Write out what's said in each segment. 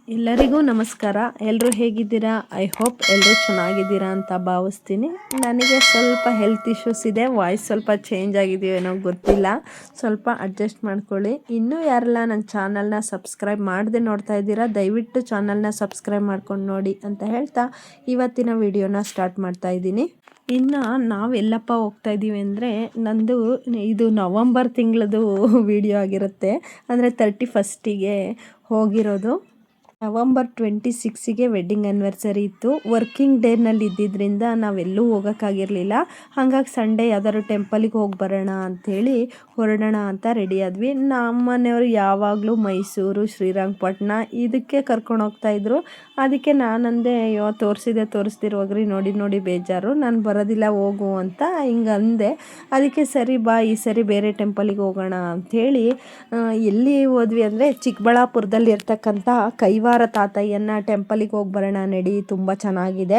ಎಲ್ಲರಿಗೂ ನಮಸ್ಕಾರ. ಎಲ್ಲರೂ ಹೇಗಿದ್ದೀರಾ? ಐ ಹೋಪ್ ಎಲ್ಲರೂ ಚೆನ್ನಾಗಿದ್ದೀರಾ ಅಂತ ಭಾವಿಸ್ತೀನಿ. ನನಗೆ ಸ್ವಲ್ಪ ಹೆಲ್ತ್ ಇಶ್ಯೂಸ್ ಇದೆ, ವಾಯ್ಸ್ ಸ್ವಲ್ಪ ಚೇಂಜ್ ಆಗಿದೆಯೋ ಏನೋ ಗೊತ್ತಿಲ್ಲ, ಸ್ವಲ್ಪ ಅಡ್ಜಸ್ಟ್ ಮಾಡ್ಕೊಳ್ಳಿ. ಇನ್ನೂ ಯಾರೆಲ್ಲ ನನ್ನ ಚಾನಲ್ನ ಸಬ್ಸ್ಕ್ರೈಬ್ ಮಾಡದೆ ನೋಡ್ತಾ ಇದ್ದೀರಾ, ದಯವಿಟ್ಟು ಚಾನಲ್ನ ಸಬ್ಸ್ಕ್ರೈಬ್ ಮಾಡ್ಕೊಂಡು ನೋಡಿ ಅಂತ ಹೇಳ್ತಾ ಇವತ್ತಿನ ವಿಡಿಯೋನ ಸ್ಟಾರ್ಟ್ ಮಾಡ್ತಾ ಇದ್ದೀನಿ. ಇನ್ನು ನಾವೆಲ್ಲಪ್ಪ ಹೋಗ್ತಾ ಇದ್ದೀವಿ ಅಂದರೆ, ನಂದು ಇದು ನವಂಬರ್ ತಿಂಗಳದು ವಿಡಿಯೋ ಆಗಿರುತ್ತೆ. ಅಂದರೆ 31ಗೆ ಹೋಗಿರೋದು. ನವಂಬರ್ 26ಗೆ ವೆಡ್ಡಿಂಗ್ ಆ್ಯನಿವರ್ಸರಿ ಇತ್ತು. ವರ್ಕಿಂಗ್ ಡೇನಲ್ಲಿ ಇದ್ದಿದ್ದರಿಂದ ನಾವೆಲ್ಲೂ ಹೋಗೋಕ್ಕಾಗಿರಲಿಲ್ಲ. ಹಾಗಾಗಿ ಸಂಡೇ ಯಾವ್ದಾದ್ರು ಟೆಂಪಲಿಗೆ ಹೋಗಿ ಬರೋಣ ಅಂಥೇಳಿ ಹೊರಡೋಣ ಅಂತ ರೆಡಿ ಆದ್ವಿ. ನಮ್ಮ ಮನೆಯವರು ಯಾವಾಗಲೂ ಮೈಸೂರು, ಶ್ರೀರಂಗಪಟ್ಟಣ ಇದಕ್ಕೆ ಕರ್ಕೊಂಡು ಹೋಗ್ತಾಯಿದ್ರು. ಅದಕ್ಕೆ ನಾನಂದೆ, ಅಯ್ಯೋ ತೋರಿಸ್ದಿರೋಗ್ರಿ, ನೋಡಿ ನೋಡಿ ಬೇಜಾರು, ನಾನು ಬರೋದಿಲ್ಲ ಹೋಗು ಅಂತ ಹಿಂಗೆ ಅಂದೆ. ಅದಕ್ಕೆ ಸರಿ ಬಾ, ಈ ಸರಿ ಬೇರೆ ಟೆಂಪಲಿಗೆ ಹೋಗೋಣ ಅಂಥೇಳಿ ಎಲ್ಲಿ ಹೋದ್ವಿ ಅಂದರೆ, ಚಿಕ್ಕಬಳ್ಳಾಪುರದಲ್ಲಿ ಇರ್ತಕ್ಕಂಥ ಕೈವಾರ ತಾತಯ್ಯನ ಟೆಂಪಲಿಗೆ ಹೋಗಿ ಬರೋಣ ನಡಿ, ತುಂಬ ಚೆನ್ನಾಗಿದೆ.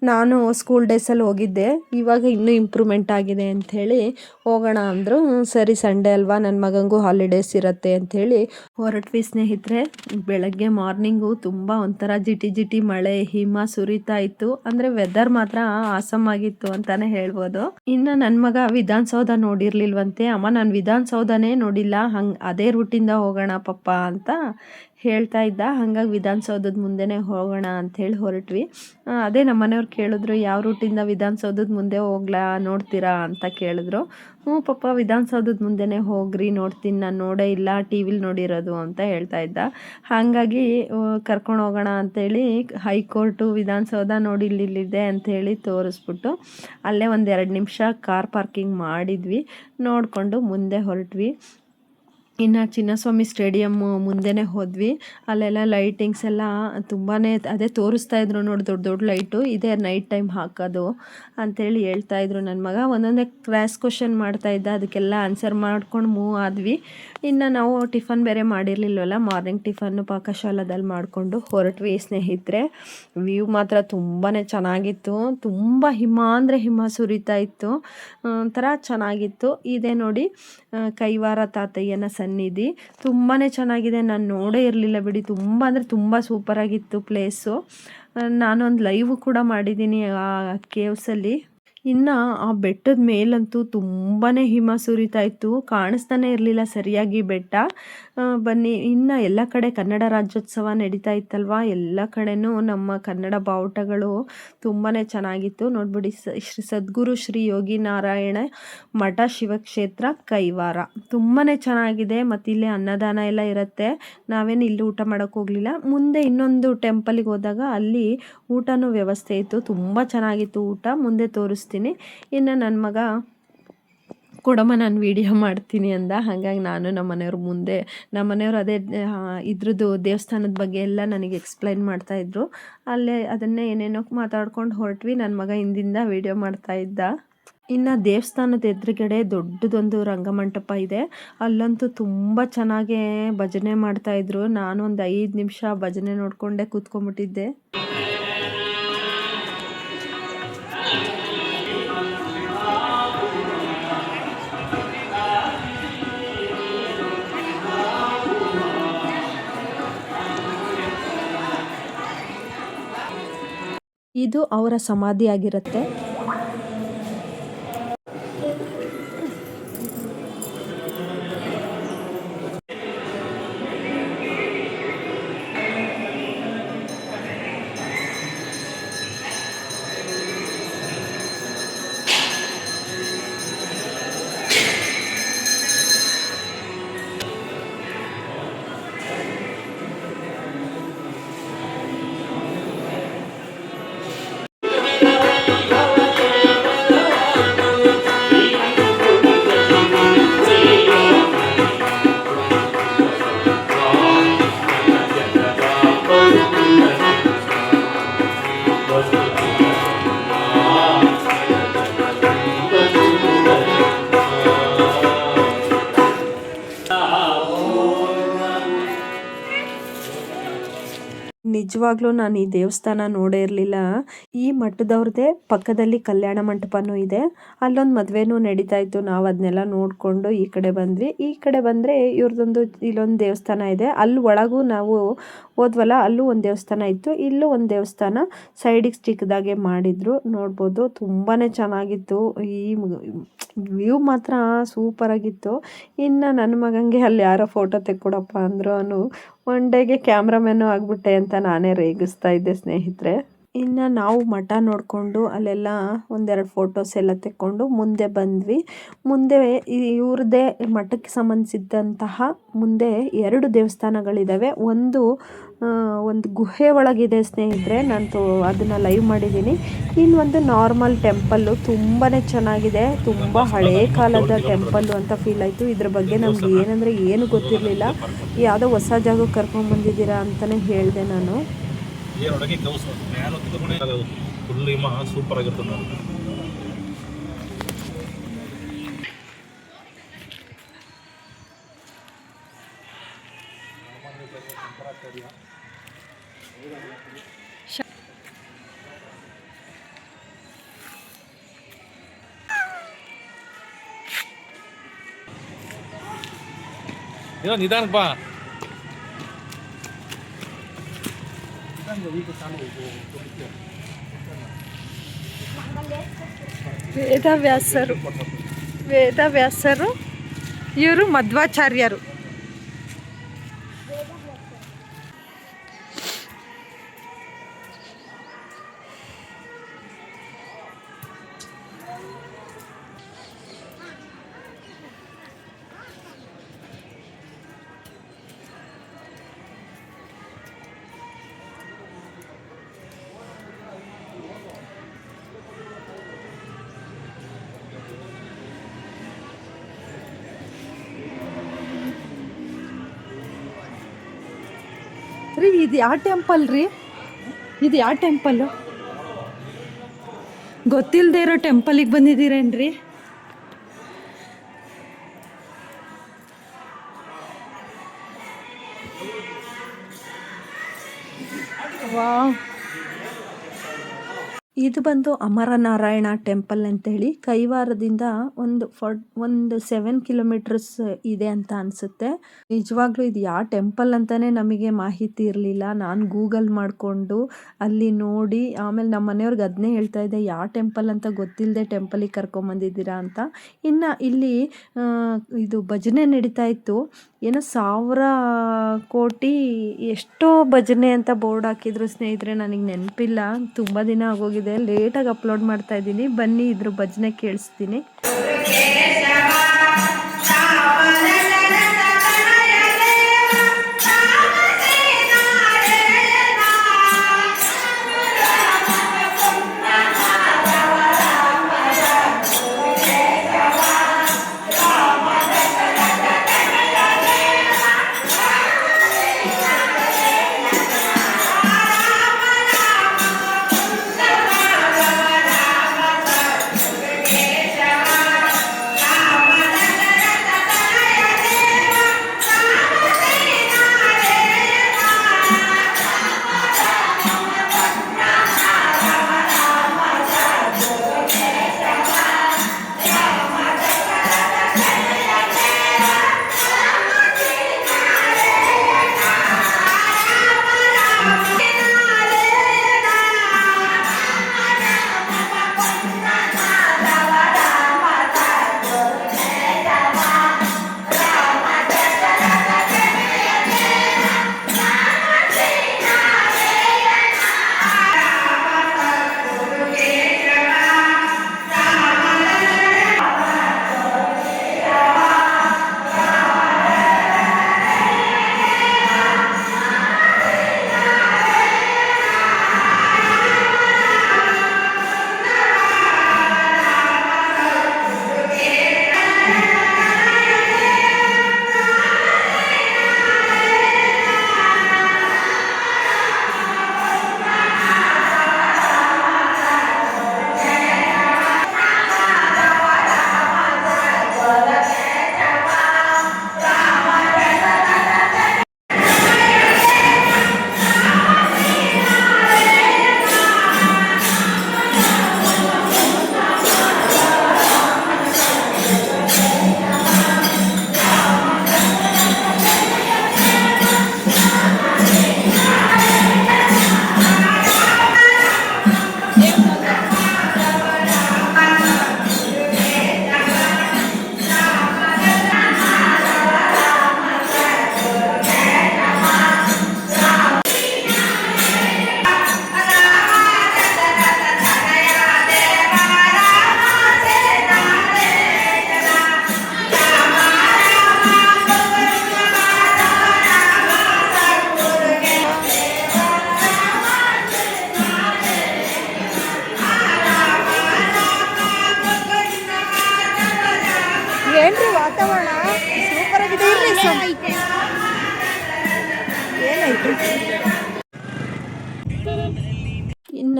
ನಾನು ಸ್ಕೂಲ್ ಡೇಸಲ್ಲಿ ಹೋಗಿದ್ದೆ, ಇವಾಗ ಇನ್ನೂ ಇಂಪ್ರೂವ್ಮೆಂಟ್ ಆಗಿದೆ ಅಂಥೇಳಿ ಹೋಗೋಣ ಅಂದರು. ಸರಿ ಸಂಡೇ ಅಲ್ವಾ, ನನ್ನ ಮಗನಿಗೂ ಹಾಲಿಡೇಸ್ ಇರುತ್ತೆ ಅಂಥೇಳಿ ಹೊರಟ್ವಿ ಸ್ನೇಹಿತರೆ. ಬೆಳಗ್ಗೆ ಮಾರ್ನಿಂಗು ತುಂಬ ಒಂಥರ ಜಿಟಿ ಜಿಟಿ ಮಳೆ, ಹಿಮ ಸುರಿತಾ ಇತ್ತು. ಅಂದರೆ ವೆದರ್ ಮಾತ್ರ ಆಸಮ್ ಆಗಿತ್ತು ಅಂತಲೇ ಹೇಳ್ಬೋದು. ಇನ್ನು ನನ್ನ ಮಗ ವಿಧಾನಸೌಧ ನೋಡಿರ್ಲಿಲ್ವಂತೆ. ಅಮ್ಮ ನಾನು ವಿಧಾನಸೌಧನೇ ನೋಡಿಲ್ಲ, ಅದೇ ರೂಟಿಂದ ಹೋಗೋಣ ಪಪ್ಪ ಅಂತ ಹೇಳ್ತಾ ಇದ್ದ. ಹಾಗಾಗಿ ವಿಧಾನಸೌಧದ ಮುಂದೆನೇ ಹೋಗೋಣ ಅಂಥೇಳಿ ಹೊರಟ್ವಿ. ಅದೇ ನಮ್ಮ ಮನೆಯವ್ರು ಕೇಳಿದ್ರು, ಯಾವ ರೂಟಿಂದ ವಿಧಾನಸೌಧದ ಮುಂದೆ ಹೋಗ್ಲಾ, ನೋಡ್ತೀರಾ ಅಂತ ಕೇಳಿದ್ರು. ಹ್ಞೂ ಪಪ್ಪ ವಿಧಾನಸೌಧದ ಮುಂದೆನೇ ಹೋಗ್ರಿ, ನೋಡ್ತೀನಿ, ನಾನು ನೋಡೇ ಇಲ್ಲ, ಟಿ ವಿಲಿ ನೋಡಿರೋದು ಅಂತ ಹೇಳ್ತಾ ಇದ್ದ. ಹಾಗಾಗಿ ಕರ್ಕೊಂಡು ಹೋಗೋಣ ಅಂಥೇಳಿ ಹೈಕೋರ್ಟು, ವಿಧಾನಸೌಧ ನೋಡಿ ಇಲ್ಲಿದೆ ಅಂಥೇಳಿ ತೋರಿಸ್ಬಿಟ್ಟು ಅಲ್ಲೇ ಒಂದು 2 ನಿಮಿಷ ಕಾರ್ ಪಾರ್ಕಿಂಗ್ ಮಾಡಿದ್ವಿ. ನೋಡಿಕೊಂಡು ಮುಂದೆ ಹೊರಟ್ವಿ. ಇನ್ನು ಚಿನ್ನಸ್ವಾಮಿ ಸ್ಟೇಡಿಯಮ್ ಮುಂದೆನೇ ಹೋದ್ವಿ. ಅಲ್ಲೆಲ್ಲ ಲೈಟಿಂಗ್ಸ್ ಎಲ್ಲ ತುಂಬಾ ಅದೇ ತೋರಿಸ್ತಾ ಇದ್ರು ನೋಡಿ, ದೊಡ್ಡ ದೊಡ್ಡ ಲೈಟು, ಇದೇ ನೈಟ್ ಟೈಮ್ ಹಾಕೋದು ಅಂಥೇಳಿ ಹೇಳ್ತಾಯಿದ್ರು. ನನ್ನ ಮಗ ಒಂದೊಂದೇ ಕ್ರಾಸ್ ಕ್ವಶನ್ ಮಾಡ್ತಾಯಿದ್ದ, ಅದಕ್ಕೆಲ್ಲ ಆನ್ಸರ್ ಮಾಡ್ಕೊಂಡು ಮೂವ್ ಆದ್ವಿ. ಇನ್ನು ನಾವು ಟಿಫನ್ ಬೇರೆ ಮಾಡಿರಲಿಲ್ಲವಲ್ಲ, ಮಾರ್ನಿಂಗ್ ಟಿಫನ್ನು ಪಾಕಶಾಲದಲ್ಲಿ ಮಾಡಿಕೊಂಡು ಹೊರಟ್ವಿ ಸ್ನೇಹಿತರೆ. ವ್ಯೂ ಮಾತ್ರ ತುಂಬಾ ಚೆನ್ನಾಗಿತ್ತು. ತುಂಬ ಹಿಮ ಅಂದರೆ ಹಿಮ ಸುರಿತಾ ಇತ್ತು, ಒಂಥರ ಚೆನ್ನಾಗಿತ್ತು. ಇದೆ ನೋಡಿ ಕೈವಾರ ತಾತಯ್ಯನ ಸನ್ನಿಧಿ, ತುಂಬಾ ಚೆನ್ನಾಗಿದೆ. ನಾನು ನೋಡೇ ಇರಲಿಲ್ಲ ಬಿಡಿ, ತುಂಬ ಅಂದರೆ ತುಂಬ ಸೂಪರಾಗಿತ್ತು ಪ್ಲೇಸು. ನಾನೊಂದು ಲೈವ್ ಕೂಡ ಮಾಡಿದ್ದೀನಿ ಆ ಕೇವ್ಸಲ್ಲಿ. ಇನ್ನು ಆ ಬೆಟ್ಟದ ಮೇಲಂತೂ ತುಂಬಾ ಹಿಮ ಸುರಿತಾ ಇತ್ತು, ಕಾಣಿಸ್ತಾನೆ ಇರಲಿಲ್ಲ ಸರಿಯಾಗಿ ಬೆಟ್ಟ. ಬನ್ನಿ, ಇನ್ನು ಎಲ್ಲ ಕಡೆ ಕನ್ನಡ ರಾಜ್ಯೋತ್ಸವ ನಡೀತಾ ಇತ್ತಲ್ವ, ಎಲ್ಲ ಕಡೆನೂ ನಮ್ಮ ಕನ್ನಡ ಬಾವುಟಗಳು ತುಂಬಾ ಚೆನ್ನಾಗಿತ್ತು. ನೋಡ್ಬಿಡಿ, ಶ್ರೀ ಸದ್ಗುರು ಶ್ರೀ ಯೋಗಿ ನಾರಾಯಣ ಮಠ ಶಿವಕ್ಷೇತ್ರ ಕೈವಾರ ತುಂಬಾ ಚೆನ್ನಾಗಿದೆ. ಮತ್ತು ಇಲ್ಲಿ ಅನ್ನದಾನ ಎಲ್ಲ ಇರುತ್ತೆ. ನಾವೇನು ಇಲ್ಲಿ ಊಟ ಮಾಡೋಕ್ಕೆ ಹೋಗಲಿಲ್ಲ. ಮುಂದೆ ಇನ್ನೊಂದು ಟೆಂಪಲಿಗೆ ಹೋದಾಗ ಅಲ್ಲಿ ಊಟನೂ ವ್ಯವಸ್ಥೆ ಇತ್ತು, ತುಂಬ ಚೆನ್ನಾಗಿತ್ತು ಊಟ, ಮುಂದೆ ತೋರಿಸ್ತೀನಿ. ಇನ್ನು ನನ್ನ ಮಗ ಕೊಡಮ್ಮ ನಾನು ವಿಡಿಯೋ ಮಾಡ್ತೀನಿ ಅಂದ. ಹಾಗಾಗಿ ನಾನು ನಮ್ಮ ಮನೆಯವರು ಅದೇ ಇದ್ರದ್ದು ದೇವಸ್ಥಾನದ ಬಗ್ಗೆ ಎಲ್ಲ ನನಗೆ ಎಕ್ಸ್ಪ್ಲೈನ್ ಮಾಡ್ತಾಯಿದ್ರು. ಅಲ್ಲೇ ಅದನ್ನೇ ಏನೇನೋ ಮಾತಾಡ್ಕೊಂಡು ಹೊರಟ್ವಿ. ನನ್ನ ಮಗ ಹಿಂದಿಂದ ವಿಡಿಯೋ ಮಾಡ್ತಾ ಇದ್ದ. ಇನ್ನು ದೇವಸ್ಥಾನದ ಎದುರುಗಡೆ ದೊಡ್ಡದೊಂದು ರಂಗಮಂಟಪ ಇದೆ. ಅಲ್ಲಂತೂ ತುಂಬ ಚೆನ್ನಾಗೇ ಭಜನೆ ಮಾಡ್ತಾಯಿದ್ರು. ನಾನು ಒಂದು 5 ನಿಮಿಷ ಭಜನೆ ನೋಡಿಕೊಂಡೇ ಕೂತ್ಕೊಂಡ್ಬಿಟ್ಟಿದ್ದೆ. ಇದು ಅವರ ಸಮಾಧಿ ಆಗಿರುತ್ತೆ. ನಿಜವಾಗ್ಲೂ ನಾನು ಈ ದೇವಸ್ಥಾನ ನೋಡೇ ಇರಲಿಲ್ಲ. ಈ ಮಠದವ್ರದ್ದೇ ಪಕ್ಕದಲ್ಲಿ ಕಲ್ಯಾಣ ಮಂಟಪನೂ ಇದೆ. ಅಲ್ಲೊಂದು ಮದುವೆನೂ ನಡೀತಾ ಇತ್ತು. ನಾವು ಅದನ್ನೆಲ್ಲ ನೋಡಿಕೊಂಡು ಈ ಕಡೆ ಬಂದ್ವಿ. ಈ ಕಡೆ ಬಂದರೆ ಇವ್ರದ್ದೊಂದು ಇಲ್ಲೊಂದು ದೇವಸ್ಥಾನ ಇದೆ. ಅಲ್ಲಿ ಒಳಗೂ ನಾವು ಹೋದ್ವಲ್ಲ, ಅಲ್ಲೂ ಒಂದು ದೇವಸ್ಥಾನ ಇತ್ತು. ಇಲ್ಲೂ ಒಂದು ದೇವಸ್ಥಾನ ಸೈಡಿಗೆ ಚಿಕ್ಕದಾಗೆ ಮಾಡಿದ್ರು, ನೋಡ್ಬೋದು. ತುಂಬಾ ಚೆನ್ನಾಗಿತ್ತು. ಈ ವ್ಯೂ ಮಾತ್ರ ಸೂಪರಾಗಿತ್ತು. ಇನ್ನು ನನ್ನ ಮಗನಿಗೆ ಅಲ್ಲಿ ಯಾರೋ ಫೋಟೋ ತೆಕ್ಕೊಡಪ್ಪ ಅಂದರು. ಅವನು ಒನ್ ಡೇಗೆ ಕ್ಯಾಮ್ರಾಮ್ಯಾನು ಆಗಿಬಿಟ್ಟೆ ಅಂತ ನಾನೇ ರೇಗಿಸ್ತಾ ಇದ್ದೆ ಸ್ನೇಹಿತರೆ. ಇನ್ನು ನಾವು ಮಠ ನೋಡಿಕೊಂಡು ಅಲ್ಲೆಲ್ಲ ಒಂದೆರಡು ಫೋಟೋಸ್ ಎಲ್ಲ ತೆಕ್ಕೊಂಡು ಮುಂದೆ ಬಂದ್ವಿ. ಮುಂದೆ ಇವ್ರದ್ದೇ ಮಠಕ್ಕೆ ಸಂಬಂಧಿಸಿದಂತಹ ಮುಂದೆ 2 ದೇವಸ್ಥಾನಗಳಿದ್ದಾವೆ. ಒಂದು ಗುಹೆ ಒಳಗಿದೆ ಸ್ನೇಹಿತರೆ, ನಾನು ಅದನ್ನು ಲೈವ್ ಮಾಡಿದ್ದೀನಿ. ಇನ್ನೊಂದು ನಾರ್ಮಲ್ ಟೆಂಪಲ್ಲು, ತುಂಬಾ ಚೆನ್ನಾಗಿದೆ. ತುಂಬ ಹಳೇ ಕಾಲದ ಟೆಂಪಲ್ಲು ಅಂತ ಫೀಲ್ ಆಯಿತು. ಇದ್ರ ಬಗ್ಗೆ ನಮ್ಗೆ ಏನಂದರೆ ಏನು ಗೊತ್ತಿರಲಿಲ್ಲ. ಯಾವುದೋ ಹೊಸ ಜಾಗಕ್ಕೆ ಕರ್ಕೊಂಡ್ಬಂದಿದ್ದೀರಾ ಅಂತಲೇ ಹೇಳಿದೆ ನಾನು. ಸೂಪರ್ ಆಗಿರ್ತದೆ ನೋಡಿ. ನಿಧಾನಕ್ಕೆ ಬಾ. ವೇದವ್ಯಾಸರು ಇವರು ಮಧ್ವಾಚಾರ್ಯರು. ರೀ ಇದು ಯಾವ ಟೆಂಪಲ್ ರೀ? ಇದು ಯಾವ ಟೆಂಪಲ್ಲು? ಗೊತ್ತಿಲ್ಲದೆ ಇರೋ ಟೆಂಪಲಿಗೆ ಬಂದಿದ್ದೀರೇನ್ರಿ? ವಾವ್, ಇದು ಬಂದು ಅಮರನಾರಾಯಣ ಟೆಂಪಲ್ ಅಂತೇಳಿ ಕೈವಾರದಿಂದ ಒಂದು 7 ಕಿಲೋಮೀಟರ್ಸ್ ಇದೆ ಅಂತ ಅನಿಸುತ್ತೆ. ನಿಜವಾಗ್ಲೂ ಇದು ಯಾವ ಟೆಂಪಲ್ ಅಂತಲೇ ನಮಗೆ ಮಾಹಿತಿ ಇರಲಿಲ್ಲ. ನಾನು ಗೂಗಲ್ ಮಾಡಿಕೊಂಡು ಅಲ್ಲಿ ನೋಡಿ ಆಮೇಲೆ ನಮ್ಮ ಮನೆಯವ್ರಿಗೆ ಅದನ್ನೇ ಹೇಳ್ತಾ ಇದ್ದೆ, ಯಾವ ಟೆಂಪಲ್ ಅಂತ ಗೊತ್ತಿಲ್ಲದೆ ಟೆಂಪಲಿಗೆ ಕರ್ಕೊಂಬಂದಿದ್ದೀರಾ ಅಂತ. ಇನ್ನು ಇಲ್ಲಿ ಇದು ಭಜನೆ ನಡೀತಾ ಇತ್ತು. ಏನೋ 1000 ಕೋಟಿ ಎಷ್ಟೋ ಭಜನೆ ಅಂತ ಬೋರ್ಡ್ ಹಾಕಿದ್ರು ಸ್ನೇಹಿತರೆ, ನನಗೆ ನೆನಪಿಲ್ಲ, ತುಂಬ ದಿನ ಆಗೋಗಿದೆ. ಲೇಟಾಗಿ ಅಪ್ಲೋಡ್ ಮಾಡ್ತಾ ಇದ್ದೀನಿ. ಬನ್ನಿ ಇದ್ರ ಭಜನೆ ಕೇಳಿಸ್ತೀನಿ.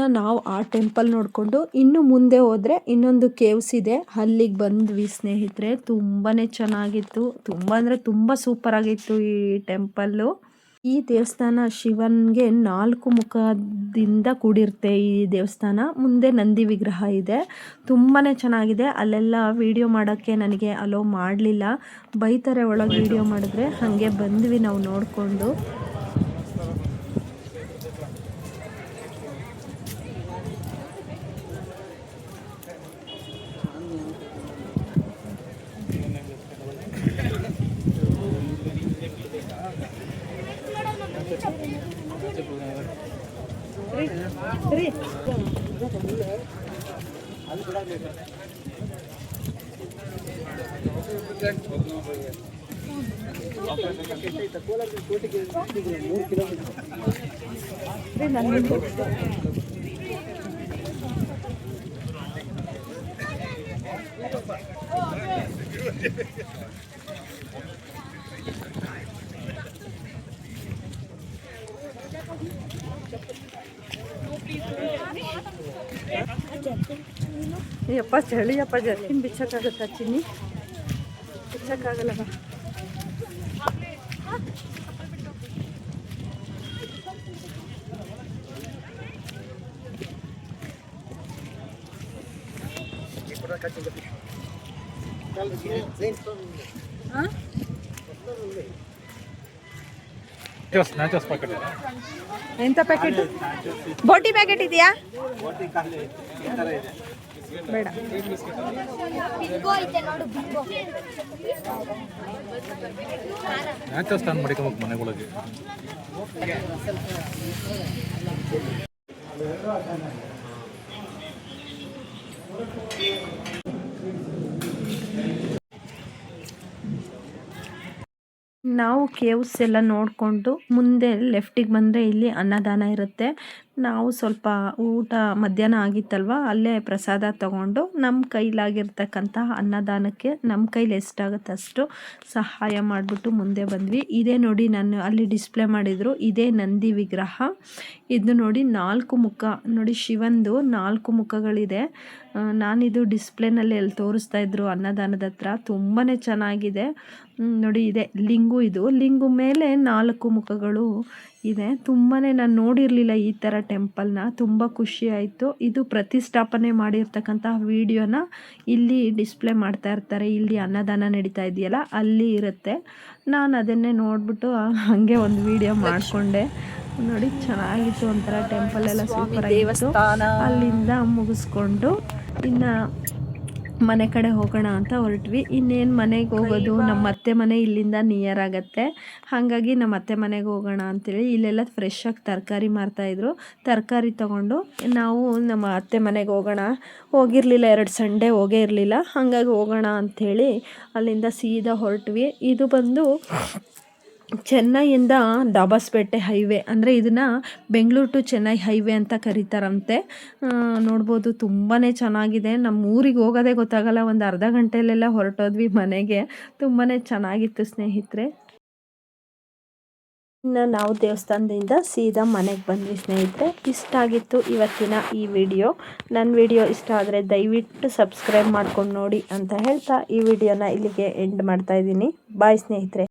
ಇನ್ನು ನಾವು ಆ ಟೆಂಪಲ್ ನೋಡಿಕೊಂಡು ಇನ್ನು ಮುಂದೆ ಹೋದರೆ ಇನ್ನೊಂದು ಕೇವ್ಸ್ ಇದೆ, ಅಲ್ಲಿಗೆ ಬಂದ್ವಿ ಸ್ನೇಹಿತರೆ. ತುಂಬಾ ಚೆನ್ನಾಗಿತ್ತು, ತುಂಬ ಅಂದರೆ ತುಂಬ ಸೂಪರಾಗಿತ್ತು ಈ ಟೆಂಪಲ್ಲು. ಈ ದೇವಸ್ಥಾನ ಶಿವನಿಗೆ 4 ಮುಖದಿಂದ ಕೂಡಿರುತ್ತೆ ಈ ದೇವಸ್ಥಾನ. ಮುಂದೆ ನಂದಿ ವಿಗ್ರಹ ಇದೆ, ತುಂಬಾ ಚೆನ್ನಾಗಿದೆ. ಅಲ್ಲೆಲ್ಲ ವಿಡಿಯೋ ಮಾಡೋಕ್ಕೆ ನನಗೆ ಅಲೋ ಮಾಡಲಿಲ್ಲ, ಬೈತಾರೆ ಒಳಗೆ ವಿಡಿಯೋ ಮಾಡಿದ್ರೆ. ಹಾಗೆ ಬಂದ್ವಿ ನಾವು ನೋಡಿಕೊಂಡು. ಯಪ್ಪ ಚಳಿಯಪ್ಪ, ಜರ್ಕಿನ್ ಬಿಚ್ಚಕ್ಕಾಗತ್ತಾ ಚಿನ್ನಿ? ಬಿಚ್ಚಕ್ಕಾಗಲ್ಲ ಬಾ. ಎಂತ ಪ್ಯಾಕೆಟ್? ಬೋಟಿ ಪ್ಯಾಕೆಟ್ ಇದೆಯಾ? ಬೇಡ. ನ್ಯಾಚಸ್ ಸ್ಟಾನ್ ಮಾಡಿಕೊಂಡು ಮನೆಗಳಿಗೆ. ನಾವು ಕೇವ್ಸ್ ಎಲ್ಲ ನೋಡಿಕೊಂಡು ಮುಂದೆ ಲೆಫ್ಟಿಗೆ ಬಂದರೆ ಇಲ್ಲಿ ಅನ್ನದಾನ ಇರುತ್ತೆ. ನಾವು ಸ್ವಲ್ಪ ಊಟ ಮಧ್ಯಾಹ್ನ ಆಗಿತ್ತಲ್ವ, ಅಲ್ಲೇ ಪ್ರಸಾದ ತಗೊಂಡು ನಮ್ಮ ಕೈಲಾಗಿರ್ತಕ್ಕಂಥ ಅನ್ನದಾನಕ್ಕೆ ನಮ್ಮ ಕೈಲಿ ಎಷ್ಟಾಗುತ್ತೆ ಅಷ್ಟು ಸಹಾಯ ಮಾಡಿಬಿಟ್ಟು ಮುಂದೆ ಬಂದ್ವಿ. ಇದೇ ನೋಡಿ, ನಾನು ಅಲ್ಲಿ ಡಿಸ್ಪ್ಲೇ ಮಾಡಿದರು, ಇದೇ ನಂದಿ ವಿಗ್ರಹ. ಇದು ನೋಡಿ 4 ಮುಖ ನೋಡಿ, ಶಿವಂದು 4 ಮುಖಗಳಿದೆ. ನಾನಿದು ಡಿಸ್ಪ್ಲೇನಲ್ಲಿ ಎಲ್ಲಿ ತೋರಿಸ್ತಾ ಇದ್ರು ಅನ್ನದಾನದ ಹತ್ರ. ತುಂಬಾ ಚೆನ್ನಾಗಿದೆ ನೋಡಿ. ಇದೆ ಲಿಂಗು, ಇದು ಲಿಂಗು ಮೇಲೆ 4 ಮುಖಗಳು ಇದೆ. ತುಂಬಾ ನಾನು ನೋಡಿರಲಿಲ್ಲ ಈ ಥರ ಟೆಂಪಲ್ನ, ತುಂಬ ಖುಷಿ ಆಯಿತು. ಇದು ಪ್ರತಿಷ್ಠಾಪನೆ ಮಾಡಿರ್ತಕ್ಕಂಥ ವಿಡಿಯೋನ ಇಲ್ಲಿ ಡಿಸ್ಪ್ಲೇ ಮಾಡ್ತಾ ಇರ್ತಾರೆ. ಇಲ್ಲಿ ಅನ್ನದಾನ ನಡೀತಾ ಇದೆಯಲ್ಲ, ಅಲ್ಲಿ ಇರುತ್ತೆ. ನಾನು ಅದನ್ನೇ ನೋಡಿಬಿಟ್ಟು ಹಾಗೆ ಒಂದು ವಿಡಿಯೋ ಮಾಡಿಕೊಂಡೆ. ನೋಡಿ ಚೆನ್ನಾಗಿತ್ತು, ಒಂಥರ ಟೆಂಪಲ್ ಎಲ್ಲ ಸೂಪರ್ ಆಗಿತ್ತು. ಅಲ್ಲಿಂದ ಮುಗಿಸ್ಕೊಂಡು ಇನ್ನು ಮನೆ ಕಡೆ ಹೋಗೋಣ ಅಂತ ಹೊರಟ್ವಿ. ಇನ್ನೇನು ಮನೆಗೆ ಹೋಗೋದು, ನಮ್ಮ ಅತ್ತೆ ಮನೆ ಇಲ್ಲಿಂದ ನಿಯರ್ ಆಗುತ್ತೆ. ಹಾಗಾಗಿ ನಮ್ಮ ಅತ್ತೆ ಮನೆಗೆ ಹೋಗೋಣ ಅಂತೇಳಿ ಇಲ್ಲೆಲ್ಲ ಫ್ರೆಶ್ಶಾಗಿ ತರಕಾರಿ ಮಾರ್ತಾಯಿದ್ರು. ತರಕಾರಿ ತೊಗೊಂಡು ನಾವು ನಮ್ಮ ಅತ್ತೆ ಮನೆಗೆ ಹೋಗಿರಲಿಲ್ಲ, 2 ಸಂಡೇ ಹೋಗೇ ಇರಲಿಲ್ಲ. ಹಾಗಾಗಿ ಹೋಗೋಣ ಅಂಥೇಳಿ ಅಲ್ಲಿಂದ ಸೀದಾ ಹೊರಟ್ವಿ. ಇದು ಬಂದು ಚೆನ್ನೈಯಿಂದ ಡಾಬಾಸ್ಪೇಟೆ ಹೈವೇ, ಅಂದರೆ ಇದನ್ನು ಬೆಂಗಳೂರು ಟು ಚೆನ್ನೈ ಹೈವೇ ಅಂತ ಕರೀತಾರಂತೆ. ನೋಡ್ಬೋದು ತುಂಬಾ ಚೆನ್ನಾಗಿದೆ. ನಮ್ಮ ಊರಿಗೆ ಹೋಗೋದೇ ಗೊತ್ತಾಗಲ್ಲ, ಒಂದು ಅರ್ಧ ಗಂಟೆಯಲ್ಲೆಲ್ಲ ಹೊರಟೋದ್ವಿ ಮನೆಗೆ. ತುಂಬಾ ಚೆನ್ನಾಗಿತ್ತು ಸ್ನೇಹಿತರೆ. ಇನ್ನು ನಾವು ದೇವಸ್ಥಾನದಿಂದ ಸೀದಾ ಮನೆಗೆ ಬಂದ್ವಿ ಸ್ನೇಹಿತರೆ. ಇಷ್ಟ ಆಗಿತ್ತು ಇವತ್ತಿನ ಈ ವಿಡಿಯೋ. ನನ್ನ ವಿಡಿಯೋ ಇಷ್ಟ ಆದರೆ ದಯವಿಟ್ಟು ಸಬ್ಸ್ಕ್ರೈಬ್ ಮಾಡ್ಕೊಂಡು ನೋಡಿ ಅಂತ ಹೇಳ್ತಾ ಈ ವಿಡಿಯೋನ ಇಲ್ಲಿಗೆ ಎಂಡ್ ಮಾಡ್ತಾಯಿದ್ದೀನಿ. ಬಾಯ್ ಸ್ನೇಹಿತರೆ.